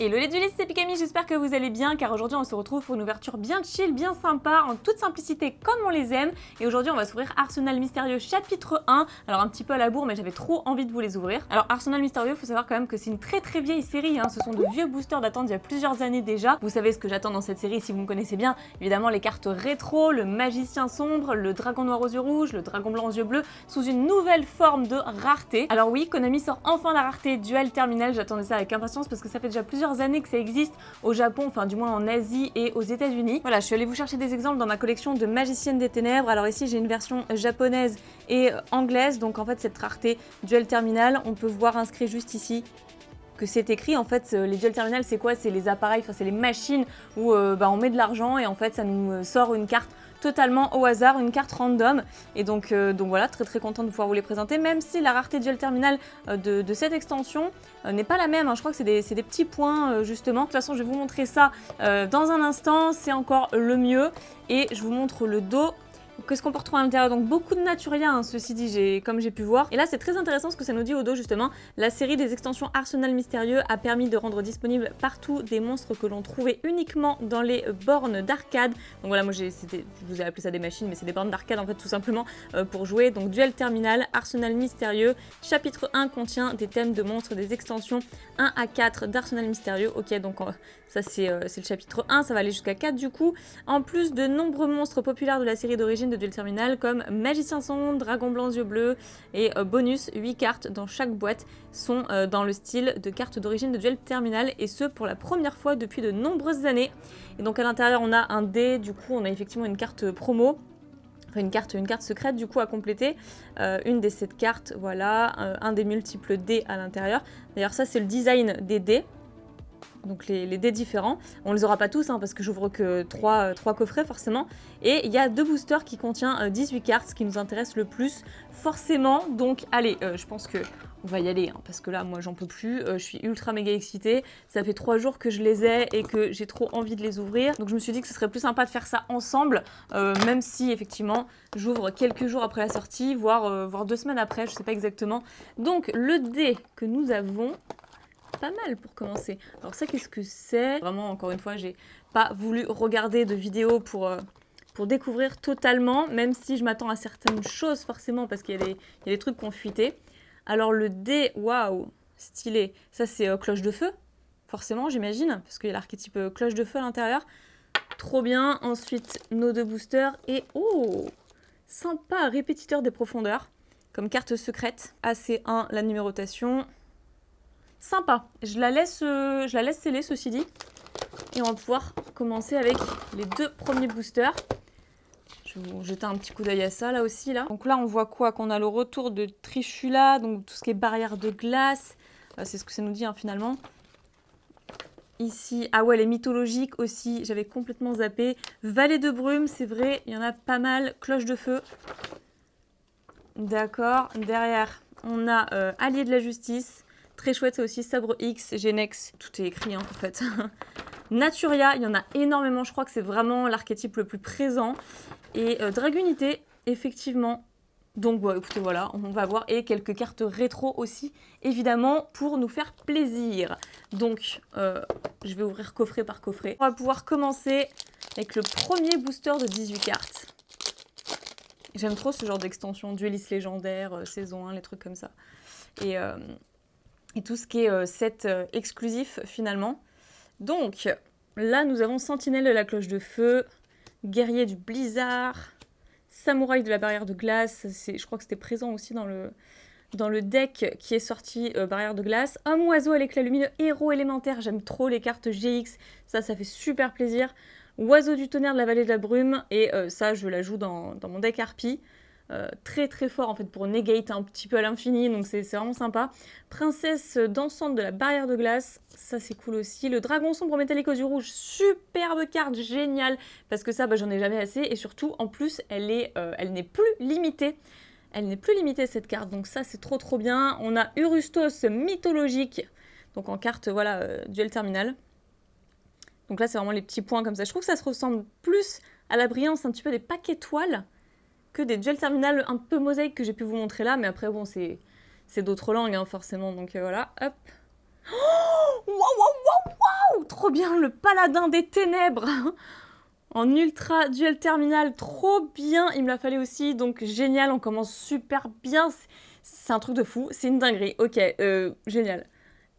Hello les duelistes, c'est Pikami, j'espère que vous allez bien car aujourd'hui on se retrouve pour une ouverture bien chill, bien sympa, en toute simplicité comme on les aime. Et aujourd'hui on va s'ouvrir Arsenal Mystérieux chapitre 1. Alors un petit peu à la bourre mais j'avais trop envie de vous les ouvrir. Alors Arsenal Mystérieux, faut savoir quand même que c'est une très vieille série, hein. Ce sont de vieux boosters datant d'il y a plusieurs années déjà. Vous savez ce que j'attends dans cette série si vous me connaissez bien. Évidemment les cartes rétro, le magicien sombre, le dragon noir aux yeux rouges, le dragon blanc aux yeux bleus, sous une nouvelle forme de rareté. Alors oui, Konami sort enfin la rareté Duel Terminal, j'attendais ça avec impatience parce que ça fait déjà plusieurs années que ça existe au Japon, enfin du moins en Asie et aux États-Unis. Voilà, je suis allée vous chercher des exemples dans ma collection de Magicienne des Ténèbres. Alors ici j'ai une version japonaise et anglaise, donc en fait cette rareté Duel Terminal, on peut voir inscrit juste ici que c'est écrit. En fait les Duel Terminal c'est quoi? C'est les appareils, enfin c'est les machines où on met de l'argent et en fait ça nous sort une carte totalement au hasard, une carte random. Et donc voilà, très contente de pouvoir vous les présenter, même si la rareté Duel Terminal de cette extension n'est pas la même, hein. Je crois que c'est des petits points justement. De toute façon je vais vous montrer ça dans un instant, c'est encore le mieux. Et je vous montre le dos. Qu'est-ce qu'on peut retrouver à l'intérieur? Donc beaucoup de Naturia, hein, ceci dit, comme j'ai pu voir. Et là c'est très intéressant ce que ça nous dit au dos justement. La série des extensions Arsenal Mystérieux a permis de rendre disponible partout des monstres que l'on trouvait uniquement dans les bornes d'arcade. Donc voilà, moi je vous ai appelé ça des machines, mais c'est des bornes d'arcade en fait tout simplement pour jouer. Donc Duel Terminal, Arsenal Mystérieux, chapitre 1 contient des thèmes de monstres des extensions 1 à 4 d'Arsenal Mystérieux. Ok, donc ça c'est le chapitre 1, ça va aller jusqu'à 4 du coup. En plus de nombreux monstres populaires de la série d'origine de Duel Terminal comme Magicien sombre, Dragon blanc aux yeux bleus et bonus, 8 cartes dans chaque boîte sont dans le style de cartes d'origine de Duel Terminal, et ce pour la première fois depuis de nombreuses années. Et donc à l'intérieur on a un dé, du coup on a effectivement une carte promo. Enfin une carte secrète du coup à compléter, une des 7 cartes, voilà, un des multiples dés à l'intérieur. D'ailleurs ça c'est le design des dés. Donc les dés différents, on les aura pas tous hein, parce que j'ouvre que 3 coffrets forcément. Et il y a 2 boosters qui contient 18 cartes, ce qui nous intéresse le plus forcément. Donc allez, je pense que on va y aller hein, parce que là moi j'en peux plus, je suis ultra méga excitée. Ça fait 3 jours que je les ai et que j'ai trop envie de les ouvrir. Donc je me suis dit que ce serait plus sympa de faire ça ensemble, même si effectivement j'ouvre quelques jours après la sortie, voire 2 semaines après, je sais pas exactement. Donc le dé que nous avons, pas mal pour commencer. Alors ça, qu'est-ce que c'est? Vraiment, encore une fois, j'ai pas voulu regarder de vidéo pour découvrir totalement, même si je m'attends à certaines choses forcément, parce qu'il y a des trucs qui ont fuité. Alors le dé, waouh, stylé. Ça, c'est cloche de feu, forcément, j'imagine, parce qu'il y a l'archétype cloche de feu à l'intérieur. Trop bien. Ensuite, nos 2 boosters. Et oh, sympa, répétiteur des profondeurs, comme carte secrète. AC1, la numérotation. Sympa, je la laisse sceller ceci dit. Et on va pouvoir commencer avec les 2 premiers boosters. Je vais vous jeter un petit coup d'œil à ça là aussi. Là. Donc là on voit quoi? Qu'on a le retour de Trishula, donc tout ce qui est barrière de glace. C'est ce que ça nous dit hein, finalement. Ici, ah ouais, les mythologiques aussi, j'avais complètement zappé. Vallée de brume, c'est vrai, il y en a pas mal. Cloche de feu. D'accord, derrière on a Allié de la justice. Très chouette, c'est aussi Sabre X, Genex, tout est écrit hein, en fait. Naturia, il y en a énormément, je crois que c'est vraiment l'archétype le plus présent. Et Dragunité, effectivement. Donc bon, écoutez, voilà, on va voir. Et quelques cartes rétro aussi, évidemment, pour nous faire plaisir. Donc, je vais ouvrir coffret par coffret. On va pouvoir commencer avec le premier booster de 18 cartes. J'aime trop ce genre d'extension, dueliste légendaire, saison 1, les trucs comme ça. Et tout ce qui est set exclusif finalement. Donc là nous avons Sentinelle de la cloche de feu, Guerrier du blizzard, Samouraï de la barrière de glace, je crois que c'était présent aussi dans le deck qui est sorti barrière de glace. Homme oiseau à l'éclat lumineux, héros élémentaire, j'aime trop les cartes GX, ça fait super plaisir. Oiseau du tonnerre de la vallée de la brume, et ça je la joue dans mon deck Harpie. Très fort en fait pour negate un petit peu à l'infini, donc c'est vraiment sympa. Princesse dansante de la barrière de glace, ça c'est cool aussi. Le dragon sombre métallique aux yeux rouges, superbe carte, géniale, parce que ça j'en ai jamais assez, et surtout en plus elle n'est plus limitée. Elle n'est plus limitée cette carte, donc ça c'est trop bien. On a Urustos mythologique, donc en carte voilà Duel Terminal. Donc là c'est vraiment les petits points comme ça. Je trouve que ça se ressemble plus à la brillance un petit peu des paquets toiles que des Duel Terminal un peu mosaïques que j'ai pu vous montrer là, mais après bon c'est d'autres langues hein, forcément, donc voilà, hop. Oh, wow, trop bien, le paladin des ténèbres en ultra duel terminal, trop bien, il me l'a fallu aussi, donc génial, on commence super bien, c'est un truc de fou, c'est une dinguerie, ok, génial.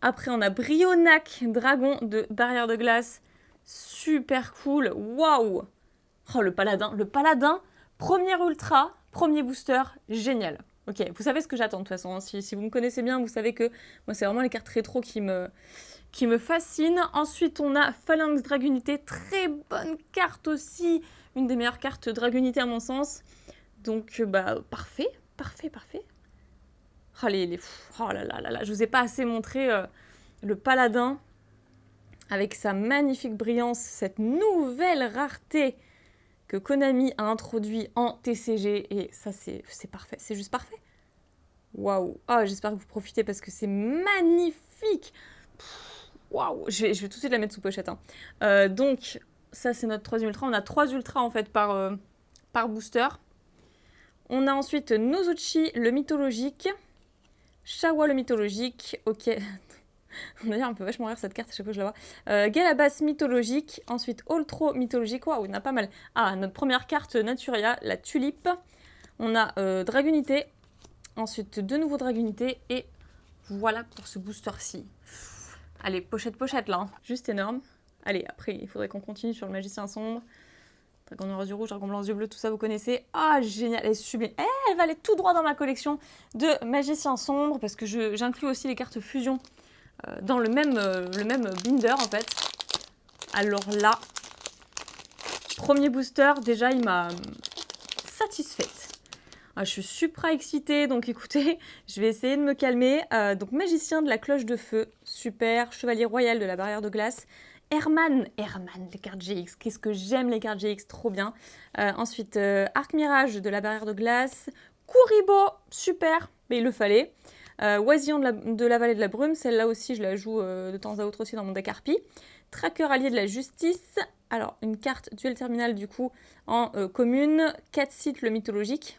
Après on a Brionac, dragon de barrière de glace, super cool, waouh. Oh le paladin, premier ultra, premier booster, génial. Ok, vous savez ce que j'attends de toute façon, hein. Si vous me connaissez bien, vous savez que moi c'est vraiment les cartes rétro qui me fascinent. Ensuite on a Phalanx Dragunité, très bonne carte aussi, une des meilleures cartes Dragunité à mon sens. Donc bah parfait. Oh, oh là là là là, je vous ai pas assez montré le paladin avec sa magnifique brillance, cette nouvelle rareté que Konami a introduit en TCG, et ça c'est parfait, c'est juste parfait. Waouh, oh, j'espère que vous profitez parce que c'est magnifique. Waouh, je vais tout de suite la mettre sous pochette. Hein. Donc ça c'est notre troisième ultra, on a 3 ultras en fait par booster. On a ensuite Nozuchi le mythologique, Shawa le mythologique, ok. D'ailleurs, on peut vachement rire cette carte à chaque fois que je la vois. Galabas mythologique, ensuite Oltro mythologique, waouh, il y en a pas mal. Ah, notre première carte Naturia, la tulipe. On a Dragunité, ensuite de nouveau Dragunité, et voilà pour ce booster-ci. Allez, pochette là, hein. Juste énorme. Allez, après, il faudrait qu'on continue sur le magicien sombre. Dragon noir yeux rouge, dragon blanc yeux bleus, tout ça vous connaissez. Ah, génial, elle est sublime. Elle va aller tout droit dans ma collection de magicien sombre, parce que j'inclus aussi les cartes fusion dans le même binder en fait. Alors là, premier booster, déjà il m'a satisfaite. Ah, je suis super excitée, donc écoutez, je vais essayer de me calmer. Donc magicien de la cloche de feu, super. Chevalier royal de la barrière de glace. Herman, les cartes GX, qu'est-ce que j'aime les cartes GX, trop bien. Ensuite, Arc Mirage de la barrière de glace. Kuribo, super, mais il le fallait. Oisillon de la vallée de la brume, celle-là aussi je la joue de temps à autre aussi dans mon deck Harpie. Tracker allié de la justice, alors une carte duel terminal du coup en commune. Catsit le mythologique.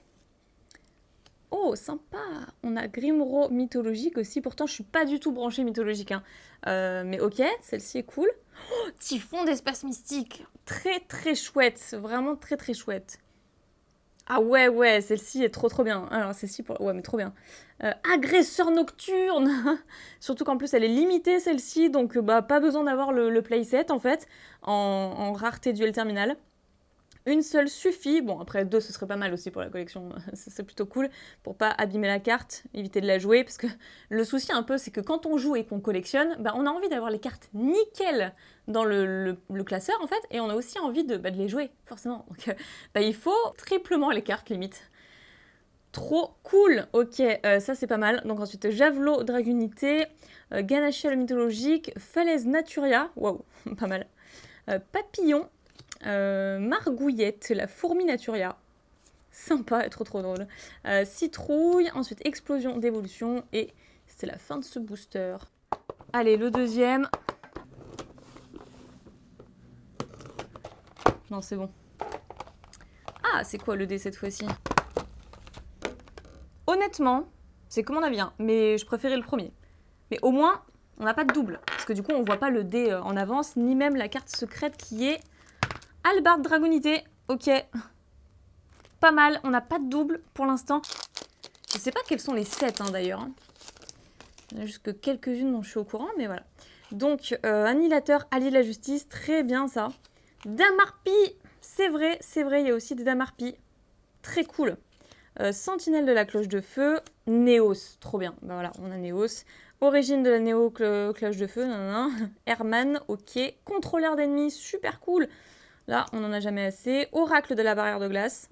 Oh sympa, on a Grimro mythologique aussi, pourtant je suis pas du tout branchée mythologique, hein. Mais ok, celle-ci est cool. Oh, Typhon d'espace mystique, très chouette, vraiment très chouette. Ah ouais, celle-ci est trop bien. Alors celle-ci, ouais mais trop bien. Agresseur nocturne. Surtout qu'en plus elle est limitée celle-ci, donc bah pas besoin d'avoir le playset en fait, en rareté duel terminal. Une seule suffit. Bon, après 2, ce serait pas mal aussi pour la collection. C'est plutôt cool pour pas abîmer la carte, éviter de la jouer. Parce que le souci un peu, c'est que quand on joue et qu'on collectionne, bah, on a envie d'avoir les cartes nickel dans le classeur en fait. Et on a aussi envie de les jouer, forcément. Donc bah, il faut triplement les cartes limite. Trop cool. Ok, ça c'est pas mal. Donc ensuite, Javelot Dragunité, Ganachia le mythologique, Falaise Naturia. Waouh, pas mal. Papillon. Margouillette, la fourmi Naturia. Sympa, trop drôle. Citrouille, ensuite explosion d'évolution, et c'est la fin de ce booster. Allez, le deuxième. Non, c'est bon. Ah, c'est quoi le dé cette fois-ci? Honnêtement, c'est comme on a bien, mais je préférais le premier. Mais au moins, on n'a pas de double, parce que du coup, on voit pas le dé en avance, ni même la carte secrète qui est Albarde Dragunité, ok. Pas mal, on n'a pas de double pour l'instant. Je sais pas quels sont les sets d'ailleurs. Il y en a juste que quelques-unes dont je suis au courant, mais voilà. Donc, Annihilateur, allié de la justice, très bien ça. Dame Harpie, c'est vrai, il y a aussi des Dames Harpie. Très cool. Sentinelle de la cloche de feu, Néos, trop bien. Ben voilà, on a Néos. Origine de la Néo cloche de feu, Herman, ok. Contrôleur d'ennemis, super cool. Là, on n'en a jamais assez. Oracle de la barrière de glace.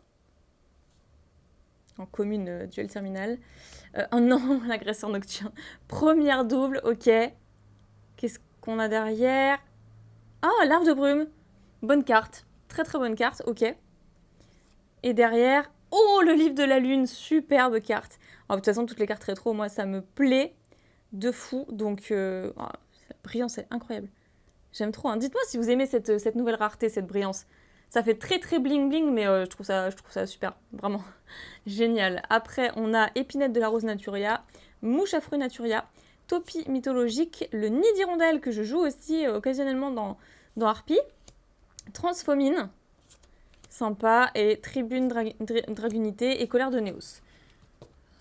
En commune duel terminal. Oh non, l'agresseur nocturne. Première double, ok. Qu'est-ce qu'on a derrière? Ah, l'arbre de brume. Bonne carte. Très bonne carte, ok. Et derrière, oh, le livre de la lune. Superbe carte. Oh, de toute façon, toutes les cartes rétro, moi, ça me plaît de fou. Donc, oh, la brillance est incroyable. J'aime trop. Hein. Dites-moi si vous aimez cette nouvelle rareté, cette brillance. Ça fait très bling bling, mais je trouve ça super. Vraiment génial. Après, on a Épinette de la rose Naturia, Mouche à fruits Naturia, Topi mythologique, le nid d'hirondelle que je joue aussi occasionnellement dans Harpie, Transphomine, sympa, et Tribune Dragunité et Colère de Néos.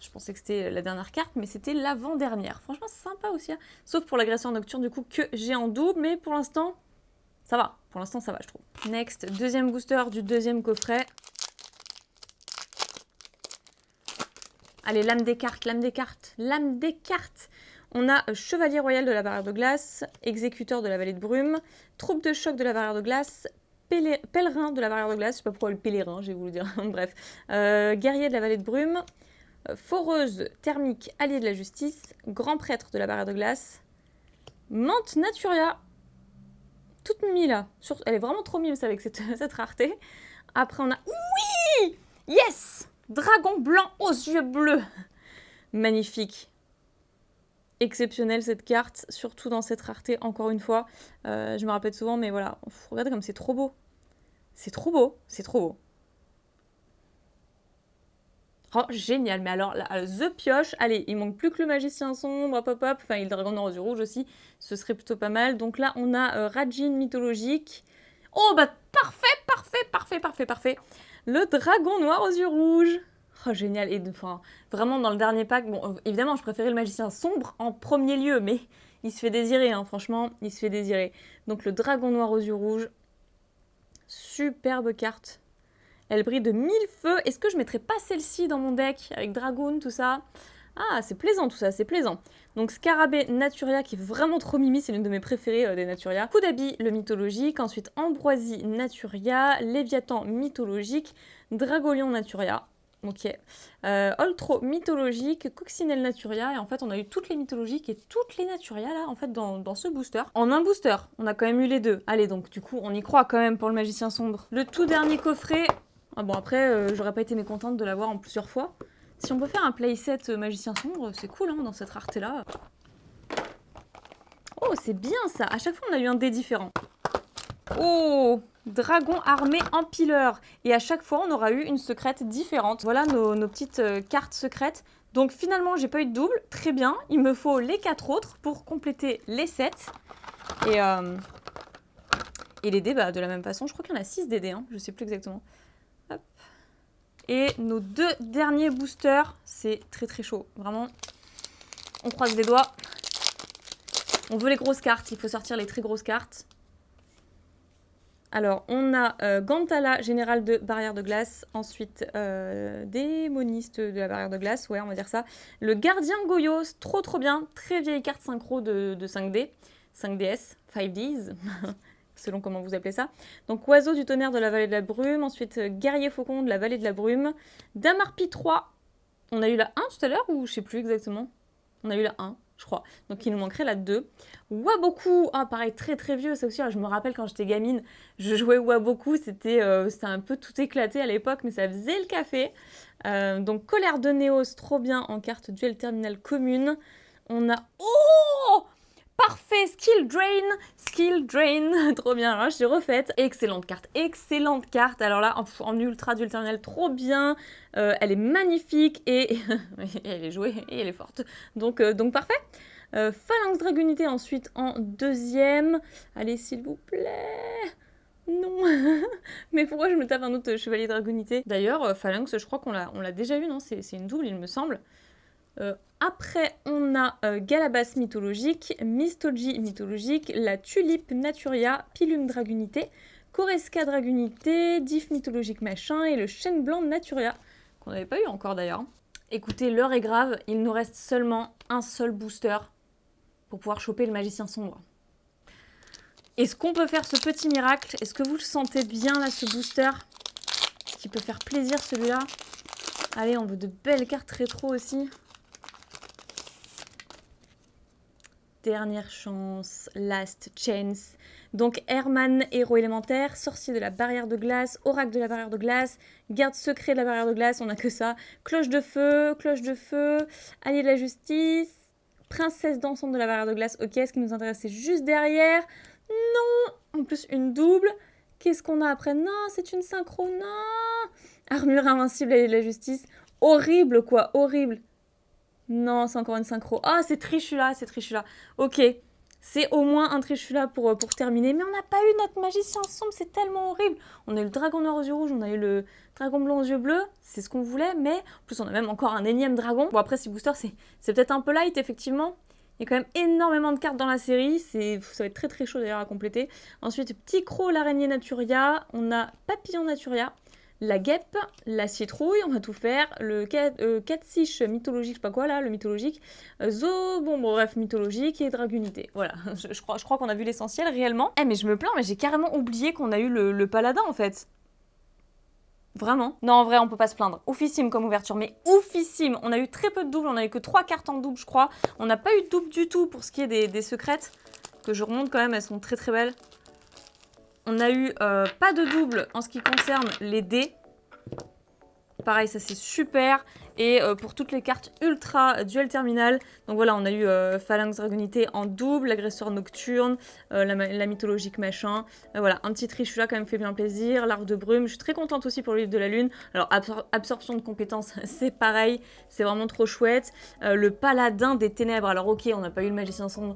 Je pensais que c'était la dernière carte, mais c'était l'avant-dernière. Franchement, c'est sympa aussi, hein. Sauf pour l'agresseur nocturne, du coup, que j'ai en double, mais pour l'instant, ça va. Pour l'instant, ça va, je trouve. Next, deuxième booster du deuxième coffret. Allez, lame des cartes, lame des cartes, lame des cartes. On a Chevalier Royal de la Barrière de Glace, Exécuteur de la Vallée de Brume, Troupe de Choc de la Barrière de Glace, Pèlerin de la Barrière de Glace, je sais pas pourquoi le pèlerin, je vais vous le dire, bref. Guerrier de la Vallée de Brume, Foreuse Thermique, Allié de la Justice, Grand Prêtre de la Barrière de Glace, Mante Naturia, toute mimi là, elle est vraiment trop mime avec cette rareté. Après on a, oui, yes, Dragon blanc aux yeux bleus, magnifique. Exceptionnelle cette carte, surtout dans cette rareté, encore une fois. Je me répète souvent, mais voilà, regardez comme c'est trop beau. C'est trop beau, c'est trop beau. Oh, génial, mais alors, là, The Pioche, allez, il manque plus que le Magicien Sombre, hop hop hop, enfin, il le Dragon Noir aux yeux rouges aussi, ce serait plutôt pas mal. Donc là, on a Rajin mythologique. Oh, bah, parfait, parfait, parfait, parfait, parfait. Le Dragon Noir aux yeux rouges. Oh, génial, et enfin, vraiment dans le dernier pack, bon, évidemment, je préférais le Magicien Sombre en premier lieu, mais il se fait désirer, hein, franchement, il se fait désirer. Donc le Dragon Noir aux yeux rouges, superbe carte. Elle brille de 1000 feux. Est-ce que je mettrais pas celle-ci dans mon deck avec Dragoon, tout ça? Ah, c'est plaisant tout ça, c'est plaisant. Donc Scarabée Naturia qui est vraiment trop mimi, c'est l'une de mes préférées des Naturia. Kudabi le mythologique, ensuite Ambroisie Naturia, Léviathan mythologique, Dragolion Naturia. Ok. Oltro mythologique, Coccinelle Naturia, et en fait on a eu toutes les mythologiques et toutes les Naturia là en fait dans ce booster. En un booster, on a quand même eu les deux. Allez donc du coup on y croit quand même pour le Magicien Sombre. Le tout dernier coffret. Ah bon après j'aurais pas été mécontente de l'avoir en plusieurs fois. Si on peut faire un playset Magicien Sombre, c'est cool hein, dans cette rareté là. Oh c'est bien ça, à chaque fois on a eu un dé différent. Oh, Dragon armé empileur. Et à chaque fois, on aura eu une secrète différente. Voilà nos petites cartes secrètes. Donc finalement, j'ai pas eu de double. Très bien. Il me faut les 4 autres pour compléter les 7. Et les dés, bah, de la même façon. Je crois qu'il y en a 6 des dés. Hein. Je sais plus exactement. Hop. Et nos 2 derniers boosters, c'est très très chaud. Vraiment, on croise les doigts. On veut les grosses cartes. Il faut sortir les très grosses cartes. Alors, on a Gantala, général de barrière de glace. Ensuite, démoniste de la barrière de glace. Ouais, on va dire ça. Le gardien Goyos, trop trop bien. Très vieille carte synchro de 5D. 5DS, 5Ds, selon comment vous appelez ça. Donc, oiseau du tonnerre de la vallée de la brume. Ensuite, guerrier faucon de la vallée de la brume. Damarpi 3. On a eu la 1 tout à l'heure ou je sais plus exactement. On a eu la 1. Je crois. Donc il nous manquerait la 2. Waboku, ah pareil, très très vieux, ça aussi, je me rappelle quand j'étais gamine, je jouais Waboku, c'était un peu tout éclaté à l'époque, mais ça faisait le café. Donc Colère de Néos, trop bien en carte duel terminal commune. On a... Oh parfait, skill drain, trop bien, alors là, je l'ai refaite. Excellente carte. Alors là, en ultra duel terminal, trop bien. Elle est magnifique et elle est jouée et elle est forte. Donc parfait. Phalanx Dragunité ensuite en deuxième. Allez, s'il vous plaît. Non. Mais pourquoi je me tape un autre Chevalier Dragunité? D'ailleurs, Phalanx, je crois qu'on l'a déjà eu, non? C'est une double, il me semble. Après, on a Galabas mythologique, Mistoji mythologique, la Tulipe Naturia, Pilum Dragunité, Koreska Dragunité, Diff mythologique machin et le Chêne blanc Naturia, qu'on n'avait pas eu encore d'ailleurs. Écoutez, l'heure est grave, il nous reste seulement un seul booster pour pouvoir choper le Magicien Sombre. Est-ce qu'on peut faire ce petit miracle? Est-ce que vous le sentez bien là, ce booster? Est-ce qu'il peut faire plaisir celui-là? Allez, on veut de belles cartes rétro aussi. Dernière chance, last chance. Donc Herman, héros élémentaire, sorcier de la barrière de glace, oracle de la barrière de glace, garde secret de la barrière de glace, on n'a que ça. Cloche de feu, allié de la justice, princesse dansante de la barrière de glace. Ok, ce qui nous intéresse, c'est juste derrière. Non, en plus une double. Qu'est-ce qu'on a après? Non, c'est une synchro, non. Armure invincible, allié de la justice. Horrible quoi, horrible. Non, c'est encore une synchro. Ah, c'est Trishula, c'est Trishula. Ok, c'est au moins un Trishula pour terminer. Mais on n'a pas eu notre magicien sombre, c'est tellement horrible. On a eu le dragon noir aux yeux rouges, on a eu le dragon blanc aux yeux bleus. C'est ce qu'on voulait, mais en plus on a même encore un énième dragon. Bon après, si booster, c'est peut-être un peu light, effectivement. Il y a quand même énormément de cartes dans la série. Ça va être très très chaud d'ailleurs à compléter. Ensuite, Petit Croc, l'araignée Naturia. On a Papillon Naturia. La guêpe, la citrouille, on va tout faire, le catfish mythologique, je sais pas quoi là, le mythologique, bon bref, mythologique et dragunité. Voilà, je crois qu'on a vu l'essentiel réellement. Eh mais je me plains, mais j'ai carrément oublié qu'on a eu le paladin en fait. Vraiment. Non, en vrai, on peut pas se plaindre. Oufissime comme ouverture, mais oufissime. On a eu très peu de doubles, on a eu que 3 cartes en double, je crois. On n'a pas eu de double du tout pour ce qui est des secrètes, que je remonte quand même, elles sont très très belles. On a eu pas de double en ce qui concerne les dés. Pareil, ça c'est super. Et pour toutes les cartes ultra duel terminal, donc voilà, on a eu Phalanx Dragonité en double, l'agresseur nocturne, la mythologique machin. Voilà, un petit Trishula quand même fait bien plaisir, l'arbre de brume. Je suis très contente aussi pour le livre de la lune. Alors, absorption de compétences, c'est pareil, c'est vraiment trop chouette. Le paladin des ténèbres, alors ok, on n'a pas eu le magicien sombre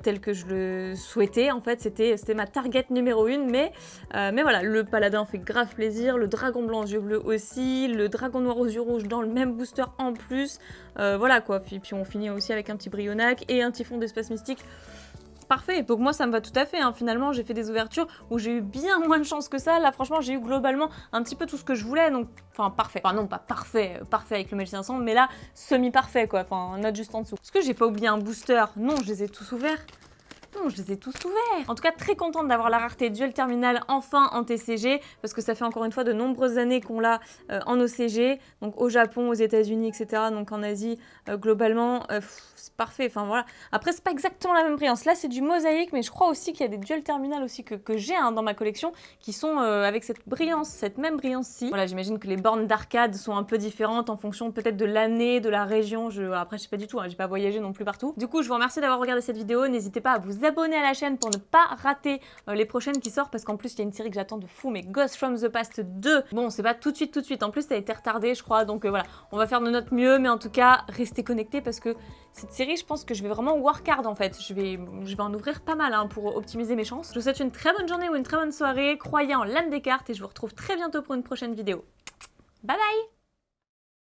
tel que je le souhaitais. En fait, c'était ma target numéro 1, mais voilà, le paladin fait grave plaisir. Le dragon blanc aux yeux bleus aussi, le dragon noir aux yeux rouges dans le même booster en plus, voilà quoi, puis on finit aussi avec un petit Brionac et un typhon d'espace mystique. Parfait, donc moi ça me va tout à fait, hein. Finalement j'ai fait des ouvertures où j'ai eu bien moins de chance que ça, là franchement j'ai eu globalement un petit peu tout ce que je voulais, donc enfin parfait, enfin non pas parfait, parfait avec le magicien sombre, mais là semi-parfait quoi, enfin note juste en dessous. Est-ce que j'ai pas oublié un booster? Non, je les ai tous ouverts. Non, je les ai tous ouverts. En tout cas, très contente d'avoir la rareté duel terminal enfin en TCG, parce que ça fait encore une fois de nombreuses années qu'on l'a en OCG, donc au Japon, aux États-Unis, etc. Donc en Asie, globalement, c'est parfait. Enfin voilà. Après, c'est pas exactement la même brillance. Là, c'est du mosaïque, mais je crois aussi qu'il y a des duel terminal aussi que j'ai dans ma collection qui sont avec cette brillance, cette même brillance-ci. Voilà, j'imagine que les bornes d'arcade sont un peu différentes en fonction peut-être de l'année, de la région. Après, je sais pas du tout, hein, j'ai pas voyagé non plus partout. Du coup, je vous remercie d'avoir regardé cette vidéo. N'hésitez pas à vous abonner à la chaîne pour ne pas rater les prochaines qui sortent, parce qu'en plus il y a une série que j'attends de fou, mais Ghost from the Past 2, bon c'est pas tout de suite, en plus ça a été retardé je crois, donc voilà, on va faire de notre mieux, mais en tout cas restez connectés parce que cette série je pense que je vais vraiment work hard en fait, je vais en ouvrir pas mal hein, pour optimiser mes chances. Je vous souhaite une très bonne journée ou une très bonne soirée, croyez en l'âme des cartes et je vous retrouve très bientôt pour une prochaine vidéo. Bye bye.